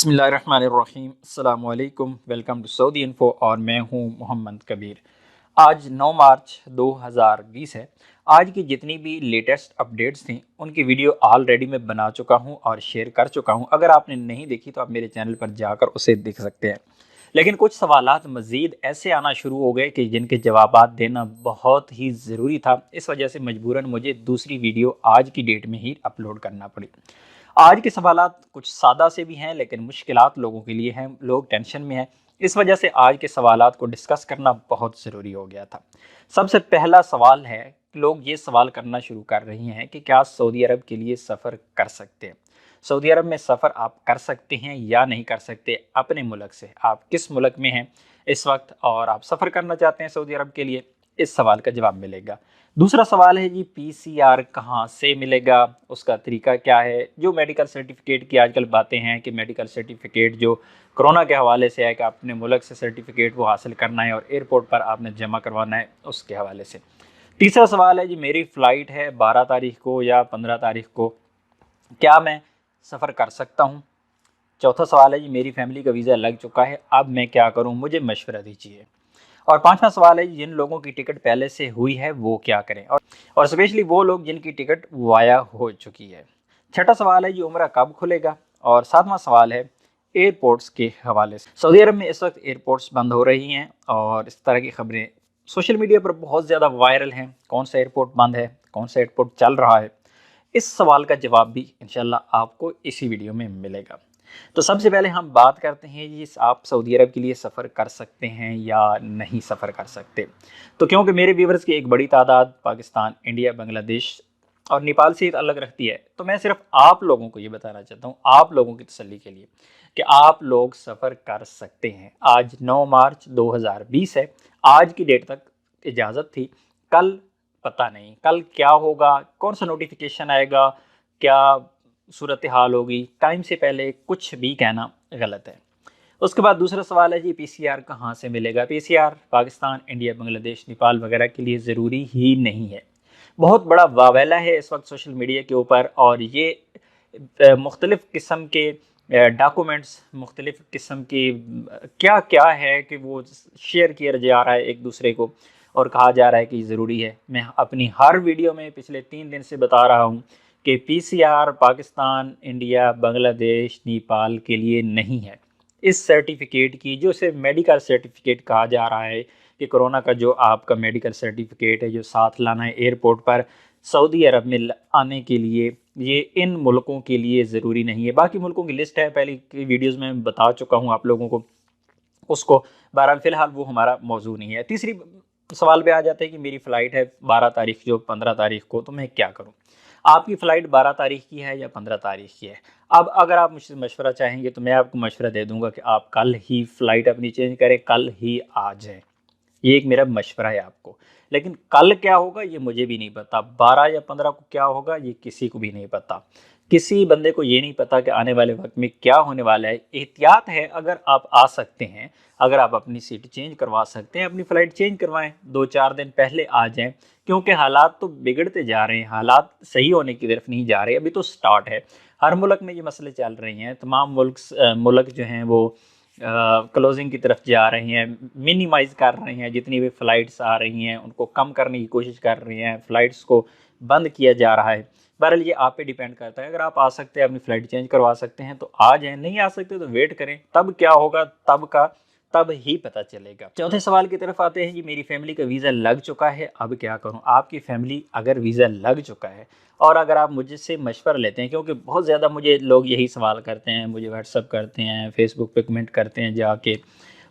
बिस्मिल्लाहिर्रहमानिर्रहीम अस्सलाम वालेकुम। वेलकम टू सऊदी इन्फो और मैं हूं मोहम्मद कबीर। आज 9 मार्च 2020 है। आज की जितनी भी लेटेस्ट अपडेट्स थी उनकी वीडियो ऑलरेडी मैं बना चुका हूं और शेयर कर चुका हूं। अगर आपने नहीं देखी तो आप मेरे चैनल पर जाकर उसे देख सकते हैं। लेकिन कुछ सवालात मज़ीद ऐसे आना शुरू हो गए कि जिनके जवाबात देना बहुत ही ज़रूरी था। इस वजह से मजबूरन मुझे दूसरी वीडियो आज की डेट में ही अपलोड करना पड़ी। आज के सवालात कुछ सादा से भी हैं लेकिन मुश्किलात लोगों के लिए हैं, लोग टेंशन में हैं। इस वजह से आज के सवालात को डिस्कस करना बहुत ज़रूरी हो गया था। सबसे पहला सवाल है, लोग ये सवाल करना शुरू कर रही हैं कि क्या सऊदी अरब के लिए सफ़र कर सकते हैं। सऊदी अरब में सफ़र आप कर सकते हैं या नहीं कर सकते। अपने मुल्क से आप किस मुल्क में हैं इस वक्त और आप सफ़र करना चाहते हैं सऊदी अरब के लिए, इस सवाल का जवाब मिलेगा। दूसरा सवाल है जी, पीसीआर कहाँ से मिलेगा, उसका तरीका क्या है। जो मेडिकल सर्टिफिकेट की आजकल बातें हैं कि मेडिकल सर्टिफिकेट जो कोरोना के हवाले से है कि अपने मुल्क से सर्टिफिकेट वो हासिल करना है और एयरपोर्ट पर आपने जमा करवाना है, उसके हवाले से। तीसरा सवाल है जी, मेरी फ़्लाइट है 12 तारीख को या 15 तारीख को, क्या मैं सफ़र कर सकता हूँ। चौथा सवाल है जी, मेरी फैमिली का वीज़ा लग चुका है, अब मैं क्या करूँ, मुझे मशवरा दीजिए। और पांचवा सवाल है, जिन लोगों की टिकट पहले से हुई है वो क्या करें, और स्पेशली वो लोग जिनकी टिकट वाया हो चुकी है। छठा सवाल है, जी उम्रा कब खुलेगा। और सातवां सवाल है एयरपोर्ट्स के हवाले से। सऊदी अरब में इस वक्त एयरपोर्ट्स बंद हो रही हैं और इस तरह की खबरें सोशल मीडिया पर बहुत ज़्यादा वायरल हैं। कौन सा एयरपोर्ट बंद है, कौन सा एयरपोर्ट चल रहा है, इस सवाल का जवाब भी इंशाल्लाह आपको इसी वीडियो में मिलेगा। तो सबसे पहले हम बात करते हैं जी, आप सऊदी अरब के लिए सफ़र कर सकते हैं या नहीं सफ़र कर सकते। तो क्योंकि मेरे व्यूवर्स की एक बड़ी तादाद पाकिस्तान, इंडिया, बांग्लादेश और नेपाल से अलग रखती है, तो मैं सिर्फ आप लोगों को ये बताना चाहता हूँ, आप लोगों की तसल्ली के लिए, कि आप लोग सफ़र कर सकते हैं। आज 9 मार्च 2020 है। आज की डेट तक इजाज़त थी, कल पता नहीं कल क्या होगा, कौन सा नोटिफिकेशन आएगा, क्या सूरत हाल होगी। टाइम से पहले कुछ भी कहना गलत है। उसके बाद दूसरा सवाल है जी, पीसीआर कहाँ से मिलेगा। पीसीआर पाकिस्तान, इंडिया, बांग्लादेश, नेपाल वगैरह के लिए ज़रूरी ही नहीं है। बहुत बड़ा वावेला है इस वक्त सोशल मीडिया के ऊपर, और ये मुख्तलिफ़ किस्म के डॉक्यूमेंट्स, मुख्तलिफ़ किस्म की क्या क्या है कि वो शेयर किया जा रहा है एक दूसरे को और कहा जा रहा है कि ज़रूरी है। मैं अपनी हर वीडियो में पिछले 3 दिन से बता रहा हूँ कि पीसीआर पाकिस्तान, इंडिया, बांग्लादेश, नेपाल के लिए नहीं है। इस सर्टिफिकेट की, जो इसे मेडिकल सर्टिफिकेट कहा जा रहा है कि कोरोना का जो आपका मेडिकल सर्टिफिकेट है जो साथ लाना है एयरपोर्ट पर सऊदी अरब में आने के लिए, ये इन मुल्कों के लिए ज़रूरी नहीं है। बाकी मुल्कों की लिस्ट है, पहले की वीडियोज़ में बता चुका हूँ आप लोगों को उसको। बहरहाल फ़िलहाल वो हमारा मौजू नहीं है। तीसरी सवाल पे आ जाता है कि मेरी फ़्लाइट है 12 तारीख जो 15 तारीख को, तो मैं क्या करूँ। आपकी फ़्लाइट 12 तारीख की है या 15 तारीख की है। अब अगर आप मुझसे मशवरा चाहेंगे तो मैं आपको मशवरा दे दूँगा कि आप कल ही फ़्लाइट अपनी चेंज करें, कल ही आ जाएँ। ये एक मेरा मशवरा है आपको। लेकिन कल क्या होगा ये मुझे भी नहीं पता, 12 या 15 को क्या होगा ये किसी को भी नहीं पता। किसी बंदे को ये नहीं पता कि आने वाले वक्त में क्या होने वाला है। एहतियात है, अगर आप आ सकते हैं, अगर आप अपनी सीट चेंज करवा सकते हैं, अपनी फ़्लाइट चेंज करवाएं, 2-4 दिन पहले आ जाएं। क्योंकि हालात तो बिगड़ते जा रहे हैं, हालात सही होने की तरफ नहीं जा रहे, अभी तो स्टार्ट है। हर मुल्क में ये मसले चल रहे हैं, तमाम मुल्क जो हैं वो क्लोजिंग की तरफ जा रहे हैं, मिनिमाइज़ कर रहे हैं। जितनी भी फ़्लाइट्स आ रही हैं उनको कम करने की कोशिश कर रहे हैं, फ़्लाइट्स को बंद किया जा रहा है। बहरहाल ये आप पे डिपेंड करता है। अगर आप आ सकते हैं, अपनी फ़्लाइट चेंज करवा सकते हैं तो आ जाएँ, नहीं आ सकते तो वेट करें, तब क्या होगा तब ही पता चलेगा। चौथे सवाल की तरफ आते हैं, जी मेरी फैमिली का वीज़ा लग चुका है, अब क्या करूँ। आपकी फैमिली अगर वीज़ा लग चुका है और अगर आप मुझसे मशवरा लेते हैं, क्योंकि बहुत ज़्यादा मुझे लोग यही सवाल करते हैं, मुझे व्हाट्सअप करते हैं, फेसबुक पे कमेंट करते हैं जाके,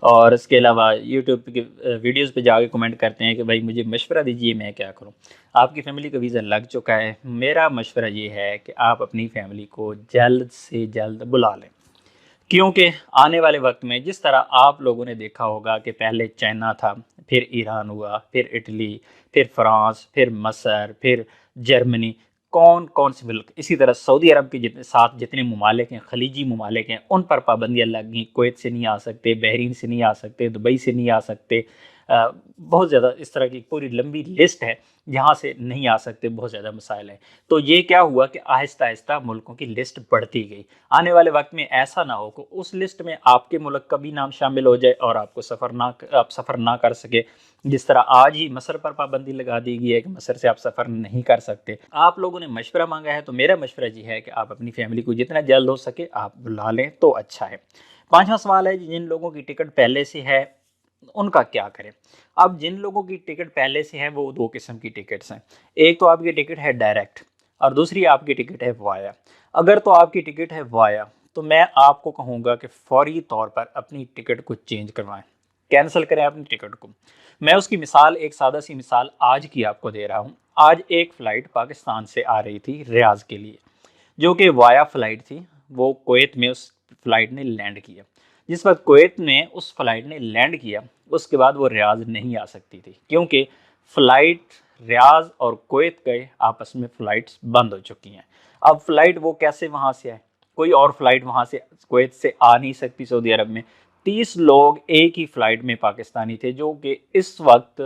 और इसके अलावा यूट्यूब के वीडियोज़ पे जाके कमेंट करते हैं कि भाई मुझे मशवरा दीजिए, मैं क्या करूँ। आपकी फ़ैमिली का वीज़ा लग चुका है, मेरा मशवरा ये है कि आप अपनी फ़ैमिली को जल्द से जल्द बुला लें। क्योंकि आने वाले वक्त में जिस तरह आप लोगों ने देखा होगा कि पहले चाइना था, फिर ईरान हुआ, फिर इटली, फिर फ्रांस, फिर मसर, फिर जर्मनी, कौन कौन से मुल्क, इसी तरह सऊदी अरब के साथ जितने ममालिक हैं, खलीजी ममालिक हैं, उन पर पाबंदियाँ लग गई। कुवैत से नहीं आ सकते, बहरीन से नहीं आ सकते, दुबई से नहीं आ सकते, बहुत ज़्यादा इस तरह की पूरी लंबी लिस्ट है जहाँ से नहीं आ सकते, बहुत ज़्यादा मसाइल हैं। तो ये क्या हुआ कि आहिस्ता आहिस्ता मुल्कों की लिस्ट बढ़ती गई। आने वाले वक्त में ऐसा ना हो कि उस लिस्ट में आपके मुल्क का भी नाम शामिल हो जाए और आपको आप सफ़र ना कर सके। जिस तरह आज ही मसर पर पाबंदी लगा दी गई है कि मसर से आप सफ़र नहीं कर सकते। आप लोगों ने मशवरा मांगा है तो मेरा मशवरा ये है कि आप अपनी फैमिली को जितना जल्द हो सके आप बुला लें तो अच्छा है। पांचवा सवाल है, जिन लोगों की टिकट पहले से है उनका क्या करें। अब जिन लोगों की टिकट पहले से है वो दो किस्म की टिकट्स हैं। एक तो आपकी टिकट है डायरेक्ट और दूसरी आपकी टिकट है वाया। अगर तो आपकी टिकट है वाया तो मैं आपको कहूँगा कि फौरी तौर पर अपनी टिकट को चेंज करवाएं, कैंसिल करें अपनी टिकट को। मैं उसकी मिसाल, एक सादा सी मिसाल आज की आपको दे रहा हूँ। आज एक फ़्लाइट पाकिस्तान से आ रही थी रियाज के लिए, जो कि वाया फ़्लाइट थी। वो कुवैत में उस फ़्लाइट ने लैंड किया। जिस वक्त कुवैत में उस फ़्लाइट ने लैंड किया उसके बाद वो रियाज नहीं आ सकती थी, क्योंकि फ़्लाइट रियाज और कुवैत के आपस में फ़्लाइट्स बंद हो चुकी हैं। अब फ़्लाइट वो कैसे वहाँ से आए, कोई और फ़्लाइट वहाँ से कुवैत से आ नहीं सकती सऊदी अरब में। 30 लोग एक ही फ़्लाइट में पाकिस्तानी थे जो कि इस वक्त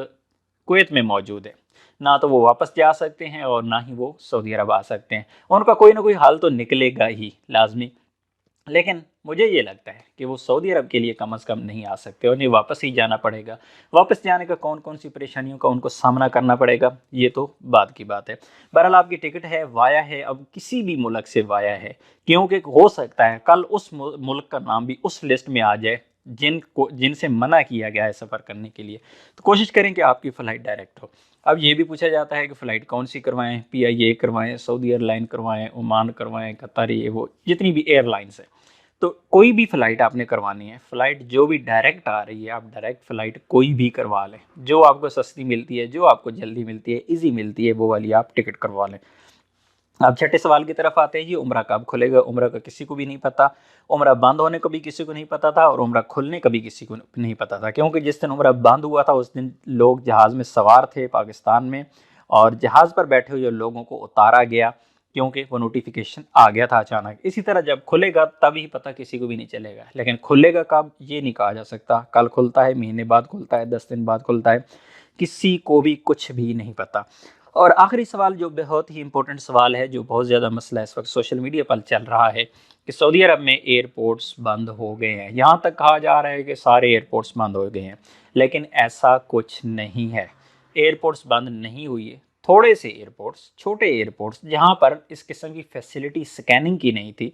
कुवैत में मौजूद है। ना तो वो वापस जा सकते हैं और ना ही वो सऊदी अरब आ सकते हैं। उनका कोई ना कोई हाल तो निकलेगा ही लाजमी, लेकिन मुझे ये लगता है कि वो सऊदी अरब के लिए कम से कम नहीं आ सकते, उन्हें वापस ही जाना पड़ेगा। वापस जाने का कौन कौन सी परेशानियों का उनको सामना करना पड़ेगा ये तो बाद की बात है। बहरहाल आपकी टिकट है वाया है, अब किसी भी मुल्क से वाया है, क्योंकि हो सकता है कल उस मुल्क का नाम भी उस लिस्ट में आ जाए जिनसे मना किया गया है सफ़र करने के लिए। तो कोशिश करें कि आपकी फ़्लाइट डायरेक्ट हो। अब ये भी पूछा जाता है कि फ़्लाइट कौन सी करवाएं, PIA करवाएं, सऊदी एयरलाइन करवाएं, ओमान करवाएं, कतर, ये वो जितनी भी एयरलाइंस है। तो कोई भी फ़्लाइट आपने करवानी है, फ़्लाइट जो भी डायरेक्ट आ रही है आप डायरेक्ट फ़्लाइट कोई भी करवा लें। जो आपको सस्ती मिलती है, जो आपको जल्दी मिलती है, ईजी मिलती है, वो वाली आप टिकट करवा लें। अब छठे सवाल की तरफ आते हैं जी, उम्रा कब खुलेगा। उम्रा का किसी को भी नहीं पता। उम्रा बंद होने को भी किसी को नहीं पता था और उम्रा खुलने का भी किसी को नहीं पता था, क्योंकि जिस दिन उम्रा बंद हुआ था उस दिन लोग जहाज़ में सवार थे पाकिस्तान में और जहाज़ पर बैठे हुए लोगों को उतारा गया, क्योंकि वो नोटिफिकेशन आ गया था अचानक। इसी तरह जब खुलेगा तभी पता किसी को भी नहीं चलेगा, लेकिन खुलेगा कब ये नहीं कहा जा सकता। कल खुलता है, महीने बाद खुलता है, 10 दिन बाद खुलता है, किसी को भी कुछ भी नहीं पता। और आखिरी सवाल जो बहुत ही इंपॉर्टेंट सवाल है, जो बहुत ज़्यादा मसला इस वक्त सोशल मीडिया पर चल रहा है कि सऊदी अरब में एयरपोर्ट्स बंद हो गए हैं। यहाँ तक कहा जा रहा है कि सारे एयरपोर्ट्स बंद हो गए हैं, लेकिन ऐसा कुछ नहीं है। एयरपोर्ट्स बंद नहीं हुई है। थोड़े से एयरपोर्ट्स, छोटे एयरपोर्ट्स जहाँ पर इस किस्म की फैसिलिटी स्कैनिंग की नहीं थी,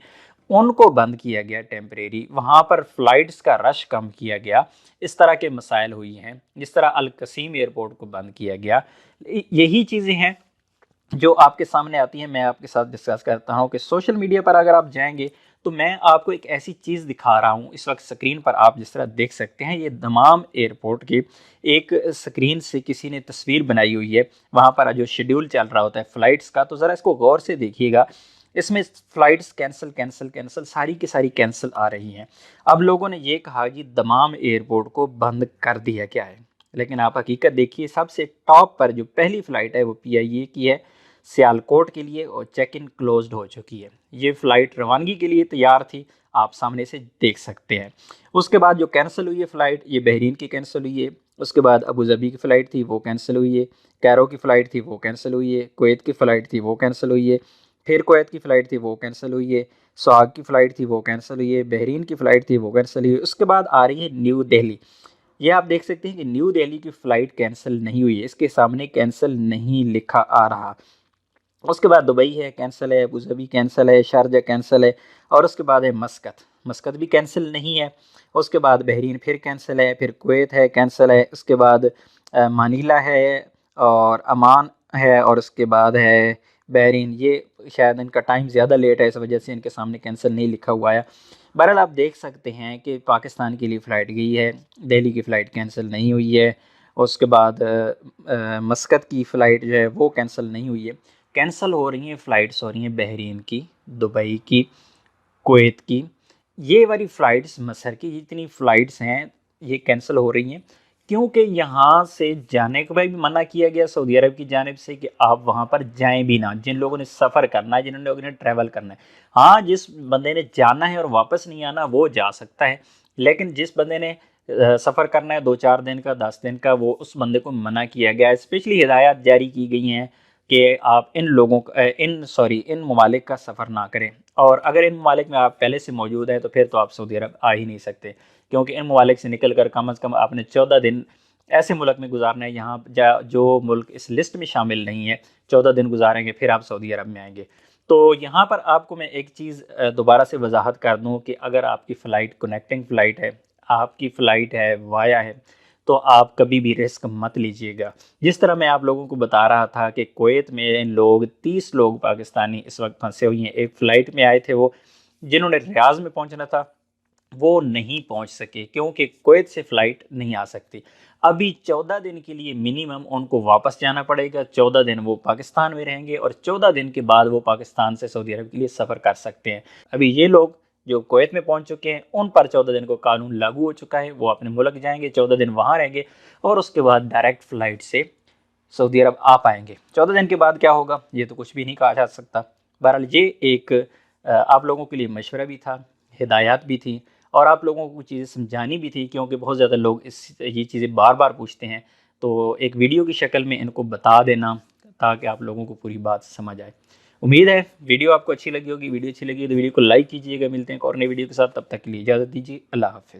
उनको बंद किया गया टेम्परेरी। वहाँ पर फ़्लाइट्स का रश कम किया गया। इस तरह के मसाइल हुई हैं, जिस तरह अल कसीम एयरपोर्ट को बंद किया गया। यही चीज़ें हैं जो आपके सामने आती हैं, मैं आपके साथ डिस्कस करता हूँ कि सोशल मीडिया पर अगर आप जाएंगे तो मैं आपको एक ऐसी चीज़ दिखा रहा हूँ। इस वक्त स्क्रीन पर आप जिस तरह देख सकते हैं, ये दमाम एयरपोर्ट की एक स्क्रीन से किसी ने तस्वीर बनाई हुई है। वहाँ पर जो शेड्यूल चल रहा होता है फ़्लाइट्स का, तो ज़रा इसको गौर से देखिएगा। इसमें फ़्लाइट्स कैंसिल कैंसिल कैंसिल, सारी की सारी कैंसिल आ रही हैं। अब लोगों ने ये कहा कि दमाम एयरपोर्ट को बंद कर दिया क्या है, लेकिन आप हकीकत देखिए, सबसे टॉप पर जो पहली फ़्लाइट है वो PIA की है सियालकोट के लिए, और चेक इन क्लोज्ड हो चुकी है। ये फ़्लाइट रवानगी के लिए तैयार थी, आप सामने से देख सकते हैं। उसके बाद जो कैंसिल हुई है फ़्लाइट, ये बहरीन की कैंसिल हुई है। उसके बाद अबू धाबी की फ़्लाइट थी वो कैंसिल हुई है। कैरो की फ़्लाइट थी वो कैंसिल हुई है। कुवैत की फ़्लाइट थी वो कैंसिल हुई है। फिर कुवैत की फ़्लाइट थी वो कैंसिल हुई है। सुहाग की फ़्लाइट थी वो कैंसिल हुई है। बहरीन की फ़्लाइट थी वो कैंसिल हुई है। उसके बाद आ रही है न्यू दिल्ली। ये आप देख सकते हैं कि न्यू दिल्ली की फ़्लाइट कैंसिल नहीं हुई है, इसके सामने कैंसिल नहीं लिखा आ रहा। उसके बाद दुबई है कैंसिल है, अबू धाबी कैंसिल है, शारजा कैंसिल है, और उसके बाद है मस्कत। मस्कत भी कैंसिल नहीं है। उसके बाद बहरीन फिर कैंसिल है, फिर कुवैत है कैंसिल है, उसके बाद मानीला है और अमान है, और उसके बाद है बहरीन। ये शायद इनका टाइम ज़्यादा लेट है, इस वजह से इनके सामने कैंसिल नहीं लिखा हुआ है। बहरहाल आप देख सकते हैं कि पाकिस्तान के लिए फ़्लाइट गई है, दिल्ली की फ़्लाइट कैंसिल नहीं हुई है। उसके बाद मस्कत की फ़्लाइट जो है वो कैंसिल नहीं हुई है। कैंसिल हो रही हैं फ़्लाइट्स, हो रही हैं बहरीन की, दुबई की, कुवैत की। ये वाली फ़्लाइट्स, मसर की जितनी फ़्लाइट्स हैं ये कैंसिल हो रही हैं, क्योंकि यहाँ से जाने को भी मना किया गया सऊदी अरब की जानिब से कि आप वहाँ पर जाएं भी ना। जिन लोगों ने सफ़र करना है, जिन लोगों ने ट्रैवल करना है, हाँ जिस बंदे ने जाना है और वापस नहीं आना वो जा सकता है, लेकिन जिस बंदे ने सफ़र करना है 2-4 दिन का, 10 दिन का, वो उस बंदे को मना किया गया है। स्पेशली हिदायत जारी की गई हैं कि आप इन ममालिक का सफ़र ना करें। और अगर इन ममालिक में आप पहले से मौजूद हैं तो फिर तो आप सऊदी अरब आ ही नहीं सकते, क्योंकि इन ममालिक से निकल कर कम अज़ कम आपने 14 दिन ऐसे मुल्क में गुजारना है यहाँ जो मुल्क इस लिस्ट में शामिल नहीं है। 14 दिन गुजारेंगे फिर आप सऊदी अरब में आएंगे। तो यहाँ पर आपको मैं एक चीज़ दोबारा से वजाहत कर दूँ कि अगर आपकी फ़्लाइट कनेक्टिंग फ़्लाइट है, आपकी फ़्लाइट है वाया है, तो आप कभी भी रिस्क मत लीजिएगा। जिस तरह मैं आप लोगों को बता रहा था कि कुवैत में लोग 30 लोग पाकिस्तानी इस वक्त फंसे हुए हैं। एक फ़्लाइट में आए थे वो, जिन्होंने रियाज़ में पहुंचना था वो नहीं पहुंच सके क्योंकि कुवैत से फ़्लाइट नहीं आ सकती। अभी 14 दिन के लिए मिनिमम उनको वापस जाना पड़ेगा। 14 दिन वो पाकिस्तान में रहेंगे और 14 दिन के बाद वो पाकिस्तान से सऊदी अरब के लिए सफ़र कर सकते हैं। अभी ये लोग जो कुवैत में पहुंच चुके हैं उन पर 14 दिन को कानून लागू हो चुका है। वो अपने मुल्क जाएंगे, 14 दिन वहाँ रहेंगे और उसके बाद डायरेक्ट फ़्लाइट से सऊदी अरब आ पाएंगे। 14 दिन के बाद क्या होगा ये तो कुछ भी नहीं कहा जा सकता। बहरहाल ये एक आप लोगों के लिए मशवरा भी था, हिदायत भी थी और आप लोगों को चीज़ें समझानी भी थी, क्योंकि बहुत ज़्यादा लोग ये चीज़ें बार बार पूछते हैं। तो एक वीडियो की शक्ल में इनको बता देना ताकि आप लोगों को पूरी बात समझ आए। उम्मीद है वीडियो आपको अच्छी लगी होगी। वीडियो अच्छी लगी तो वीडियो को लाइक कीजिएगा। मिलते हैं एक और नई वीडियो के साथ, तब तक के लिए इजाज़त दीजिए। अल्लाह हाफ़िज़।